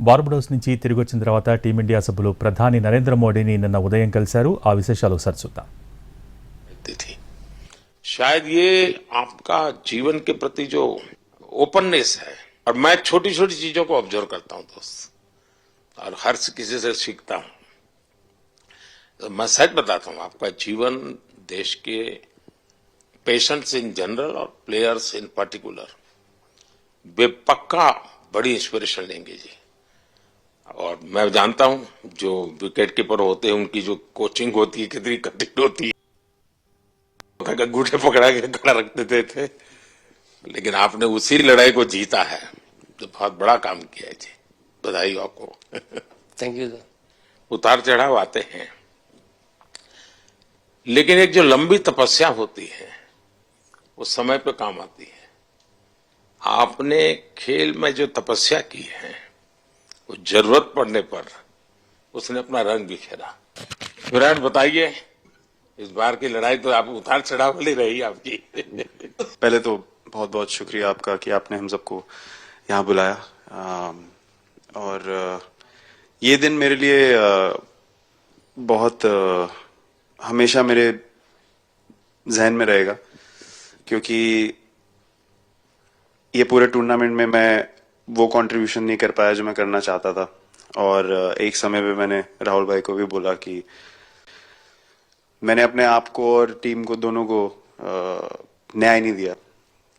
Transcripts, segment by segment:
Barbados నుంచి తిరిగి వచ్చిన తర్వాత టీమిండియా సభ్యులు ప్రధాని నరేంద్ర మోడీని నిన్న ఉదయం కలిశారు. ఆ విశేషాలు ఒకసారి చూద్దాం. शायद ये आपका जीवन के प्रति जो ओपननेस है, और मैं छोटी छोटी चीजों को ऑब्जर्व करता हूं दोस्त, और हर किसी से सीखता हूं। तो मैं सच बताता हूं, आपका जीवन देश के पेशेंट्स इन जनरल और प्लेयर्स इन पर्टिकुलर वे पक्का बड़ी इंस्पिरेशन लेंगे जी। और मैं जानता हूं जो विकेट कीपर होते हैं उनकी जो कोचिंग होती है कितनी कठिन होती है, अंगूठे पकड़ा के खड़ा रख देते थे, लेकिन आपने उसी लड़ाई को जीता है, तो बहुत बड़ा काम किया है जी, बधाई आपको। Thank you sir. उतार चढ़ाव आते हैं, लेकिन एक जो लंबी तपस्या होती है वो समय पे काम आती है। आपने खेल में जो तपस्या की है वो जरूरत पड़ने पर उसने अपना रंग बिखेरा। विराट, बताइए, इस बार की लड़ाई तो आप उतार चढ़ाव वाली रही आपकी। पहले तो बहुत बहुत शुक्रिया आपका कि आपने हम सबको यहाँ बुलाया, और ये दिन मेरे लिए बहुत हमेशा मेरे जहन में रहेगा, क्योंकि ये पूरे टूर्नामेंट में मैं वो कंट्रीब्यूशन नहीं कर पाया जो मैं करना चाहता था। और एक समय पे मैंने राहुल भाई को भी बोला कि मैंने अपने आप को और टीम को दोनों को न्याय नहीं दिया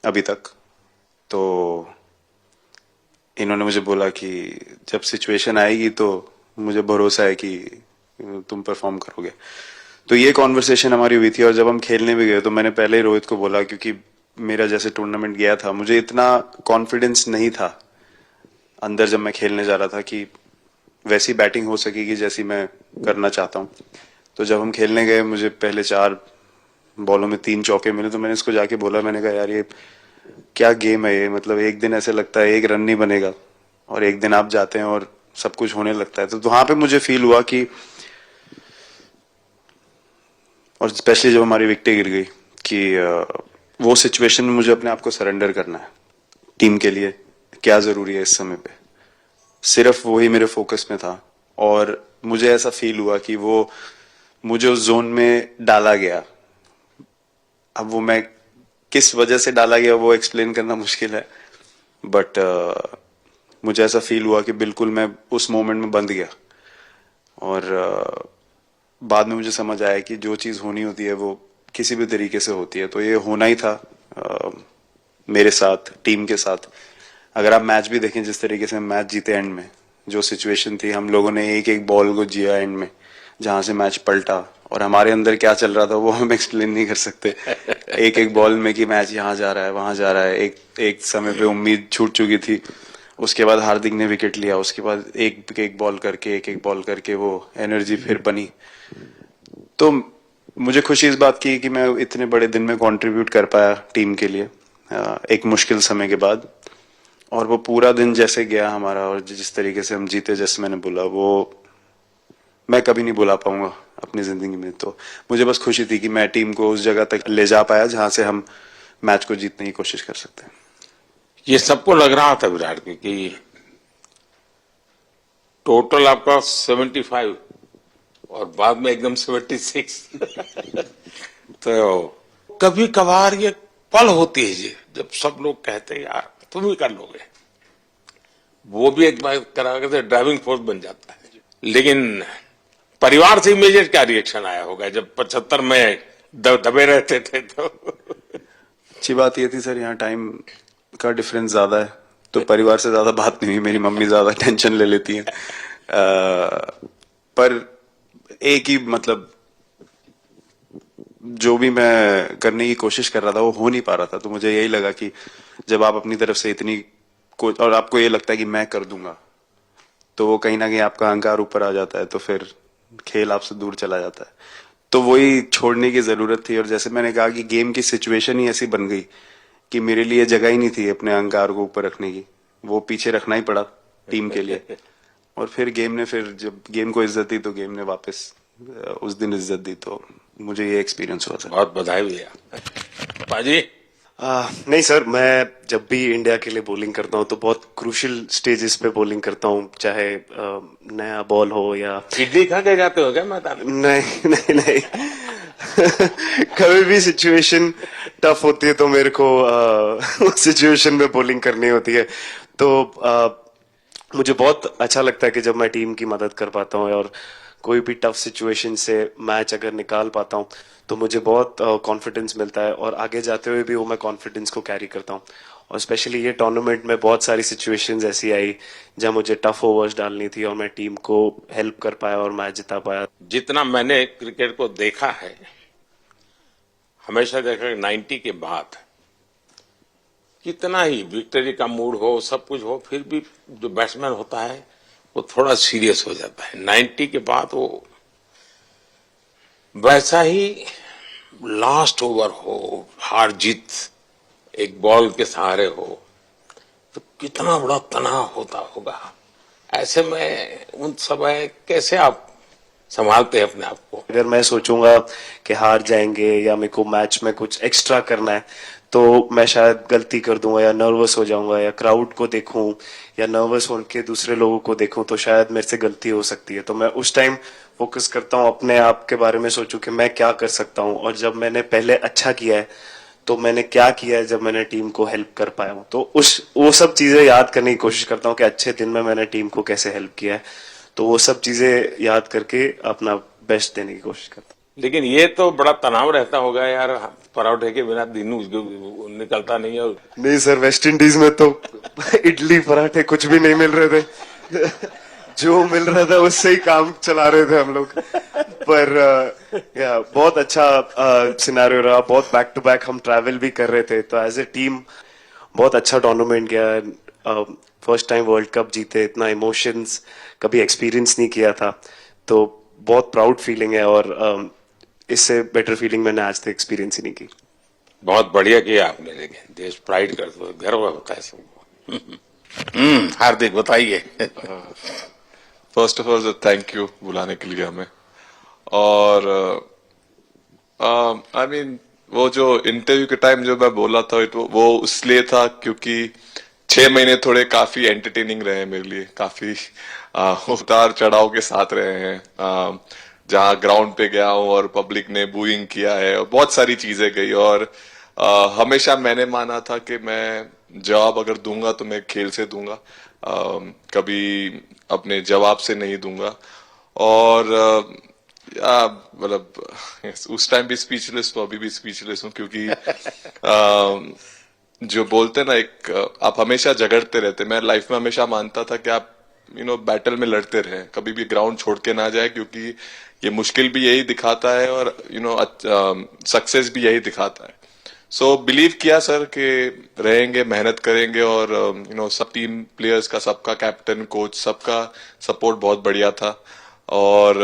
अभी तक। तो इन्होंने मुझे बोला कि जब सिचुएशन आएगी तो मुझे भरोसा है कि तुम परफॉर्म करोगे। तो ये कॉन्वर्सेशन हमारी हुई थी, और जब हम खेलने भी गए तो मैंने पहले ही रोहित को बोला, क्योंकि मेरा जैसे टूर्नामेंट गया था मुझे इतना कॉन्फिडेंस नहीं था अंदर जब मैं खेलने जा रहा था कि वैसी बैटिंग हो सकेगी जैसी मैं करना चाहता हूँ। तो जब हम खेलने गए मुझे पहले 4 बॉलों में 3 चौके मिले, तो मैंने इसको जाके बोला, मैंने कहा यार ये क्या गेम है ये, मतलब एक दिन ऐसे लगता है एक रन नहीं बनेगा और एक दिन आप जाते हैं और सब कुछ होने लगता है। तो वहां पे मुझे फील हुआ कि, और स्पेशली जब हमारी विकेट गिर गई, कि वो सिचुएशन में मुझे अपने आप को सरेंडर करना है। टीम के लिए क्या जरूरी है इस समय पे, सिर्फ वही मेरे फोकस में था। और मुझे ऐसा फील हुआ कि वो मुझे उस जोन में डाला गया। अब वो मैं किस वजह से डाला गया वो एक्सप्लेन करना मुश्किल है, बट मुझे ऐसा फील हुआ कि बिल्कुल मैं उस मोमेंट में बंद गया। और बाद में मुझे समझ आया कि जो चीज होनी होती है वो किसी भी तरीके से होती है। तो ये होना ही था मेरे साथ, टीम के साथ। अगर आप मैच भी देखें जिस तरीके से हम मैच जीते, एंड में जो सिचुएशन थी, हम लोगों ने एक एक बॉल को जिया एंड में, जहां से मैच पलटा, और हमारे अंदर क्या चल रहा था वो हम एक्सप्लेन नहीं कर सकते। एक एक बॉल में कि मैच यहाँ जा रहा है वहां जा रहा है। एक समय पे उम्मीद छूट चुकी थी, उसके बाद हार्दिक ने विकेट लिया, उसके बाद एक एक बॉल करके वो एनर्जी फिर बनी। तो मुझे खुशी इस बात की कि मैं इतने बड़े दिन में कंट्रीब्यूट कर पाया टीम के लिए एक मुश्किल समय के बाद। और वो पूरा दिन जैसे गया हमारा, और जिस तरीके से हम जीते, जैसे मैंने बोला, वो मैं कभी नहीं भुला पाऊंगा अपनी जिंदगी में। तो मुझे बस खुशी थी कि मैं टीम को उस जगह तक ले जा पाया जहां से हम मैच को जीतने की कोशिश कर सकते हैं। ये सबको लग रहा था विराट कि टोटल आपका 75 और बाद में एकदम 76। तो कभी कभार ये पल होती है जी जब सब लोग कहते हैं यार तुम ही कर लोगे, वो भी एक बार करा के ड्राइविंग फोर्स बन जाता है। लेकिन परिवार से इमीडिएट क्या रिएक्शन आया होगा जब 75 में दबे रहते थे? तो अच्छी बात ये थी सर, यहाँ टाइम का डिफरेंस ज्यादा है, तो परिवार से ज्यादा बात नहीं हुई। मेरी मम्मी ज्यादा टेंशन ले लेती हैं। पर एक ही, मतलब जो भी मैं करने की कोशिश कर रहा था वो हो नहीं पा रहा था। तो मुझे यही लगा कि जब आप अपनी तरफ से इतनी और आपको ये लगता है कि मैं कर दूंगा, तो वो कहीं ना कहीं आपका अहंकार ऊपर आ जाता है, तो फिर खेल आपसे दूर चला जाता है। तो वही छोड़ने की जरूरत थी। और जैसे मैंने कहा कि गेम की सिचुएशन ही ऐसी बन गई कि मेरे लिए जगह ही नहीं थी अपने अहंकार को ऊपर रखने की, वो पीछे रखना ही पड़ा टीम के लिए। और फिर गेम ने, फिर जब गेम को इज्जत दी तो गेम ने वापस उस दिन इज्जत दी। तो मुझे ये एक्सपीरियंस हुआ था। बहुत बधाई भैया। पाजी, नहीं सर, मैं जब भी इंडिया के लिए बॉलिंग करता हूँ तो बहुत क्रूशियल स्टेजेस पे बॉलिंग करता हूँ, चाहे नया बॉल हो या इडली खा के जाते हो क्या मैदान में? नहीं नहीं नहीं कभी भी सिचुएशन टफ होती है तो मेरे को उस सिचुएशन में बॉलिंग करनी होती है, तो मुझे बहुत अच्छा लगता है कि जब मैं टीम की मदद कर पाता हूँ और कोई भी टफ सिचुएशन से मैच अगर निकाल पाता हूँ तो मुझे बहुत कॉन्फिडेंस मिलता है और आगे जाते हुए भी वो मैं कॉन्फिडेंस को कैरी करता हूँ। और स्पेशली ये टूर्नामेंट में बहुत सारी सिचुएशंस ऐसी आई जहाँ मुझे टफ ओवर्स डालनी थी और मैं टीम को हेल्प कर पाया और मैच जिता पाया। जितना मैंने क्रिकेट को देखा है, हमेशा देखा 90 के बाद कितना ही विक्ट्री का मूड हो, सब कुछ हो, फिर भी जो बैट्समैन होता है वो थोड़ा सीरियस हो जाता है। 90 के बाद वो वैसा ही लास्ट ओवर हो, हार जीत एक बॉल के सहारे हो, तो कितना बड़ा तनाव होता होगा। ऐसे में उन समय कैसे आप संभालते हैं अपने आप को? अगर मैं सोचूंगा कि हार जाएंगे या मेरे को मैच में कुछ एक्स्ट्रा करना है तो मैं शायद गलती कर दूंगा या नर्वस हो जाऊंगा या क्राउड को देखूं या नर्वस होकर दूसरे लोगों को देखूं तो शायद मेरे से गलती हो सकती है। तो मैं उस टाइम फोकस करता हूं अपने आप के बारे में, सोचूं कि मैं क्या कर सकता हूं और जब मैंने पहले अच्छा किया है तो मैंने क्या किया है जब मैंने टीम को हेल्प कर पाया हूं, तो वो सब चीजें याद करने की कोशिश करता हूं कि अच्छे दिन में मैंने टीम को कैसे हेल्प किया है, तो वो सब चीजें याद करके अपना बेस्ट देने की कोशिश करता हूं। लेकिन ये तो बड़ा तनाव रहता होगा यार, पराठे के बिना दिन निकलता नहीं है। नहीं सर, वेस्ट इंडीज में तो इडली पराठे कुछ भी नहीं मिल रहे थे जो मिल रहा था उससे ही काम चला रहे थे हम लोग। पर या बहुत अच्छा सिनेरियो रहा, बहुत बैक टू बैक हम ट्रैवल भी कर रहे थे, तो एज ए टीम बहुत अच्छा टूर्नामेंट गया। फर्स्ट टाइम वर्ल्ड कप जीते, इतना इमोशंस कभी एक्सपीरियंस नहीं किया था, तो बहुत प्राउड फीलिंग है और इससे बेटर फीलिंग मैंने आज तक एक्सपीरियंस ही नहीं की। बहुत बढ़िया किया आपने, लेकिन देश प्राइड कर दो, गर्व होता है सबको। हार्दिक बताइए। First of all thank you बुलाने के लिए हमें। और आई मीन वो जो इंटरव्यू के टाइम जो मैं बोला था वो इसलिए था क्योंकि 6 महीने थोड़े काफी एंटरटेनिंग रहे हैं मेरे लिए, काफी उतार चढ़ाव के साथ रहे हैं। जहां ग्राउंड पे गया हूं और पब्लिक ने बूइंग किया है और बहुत सारी चीजें गई, और हमेशा मैंने माना था कि मैं जवाब अगर दूंगा तो मैं खेल से दूंगा, कभी अपने जवाब से नहीं दूंगा। और मतलब उस टाइम भी स्पीचलेस हूँ, अभी भी स्पीचलेस हूँ, क्योंकि जो बोलते ना एक आप हमेशा झगड़ते रहते। मैं लाइफ में हमेशा मानता था कि आप बैटल में लड़ते रहे, कभी भी ग्राउंड छोड़ के ना जाए, क्योंकि ये मुश्किल भी यही दिखाता है और सक्सेस भी यही दिखाता है। सो बिलीव किया सर कि रहेंगे, मेहनत करेंगे, और सब टीम प्लेयर्स का, सबका कैप्टन कोच सबका सपोर्ट बहुत बढ़िया था, और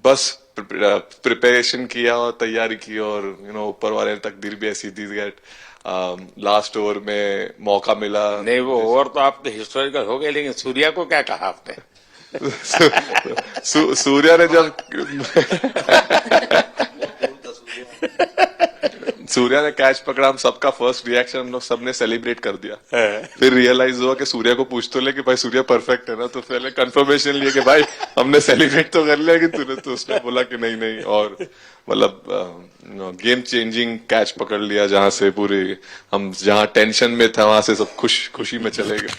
बस प्रिपरेशन किया और तैयारी की, और ऊपर वाले ने तकदीर भी ऐसी दी गेट लास्ट ओवर में मौका मिला। नहीं, वो ओवर तो आपके हिस्टोरिकल हो गए, लेकिन सूर्या को क्या कहा आपने? सूर्या ने जब सूर्या ने कैच पकड़ा, हम सबका फर्स्ट रिएक्शन हम लोग सबने सेलिब्रेट कर दिया। फिर रियलाइज हुआ कि सूर्या को पूछ तो ले कि भाई सूर्या परफेक्ट है ना, तो पहले कंफर्मेशन लिए कि भाई हमने सेलिब्रेट तो कर लिया, कि तूने तो उसने बोला कि नहीं नहीं, और मतलब गेम चेंजिंग कैच पकड़ लिया, जहां से पूरे हम जहां टेंशन में था वहां से सब खुशी में चले गए।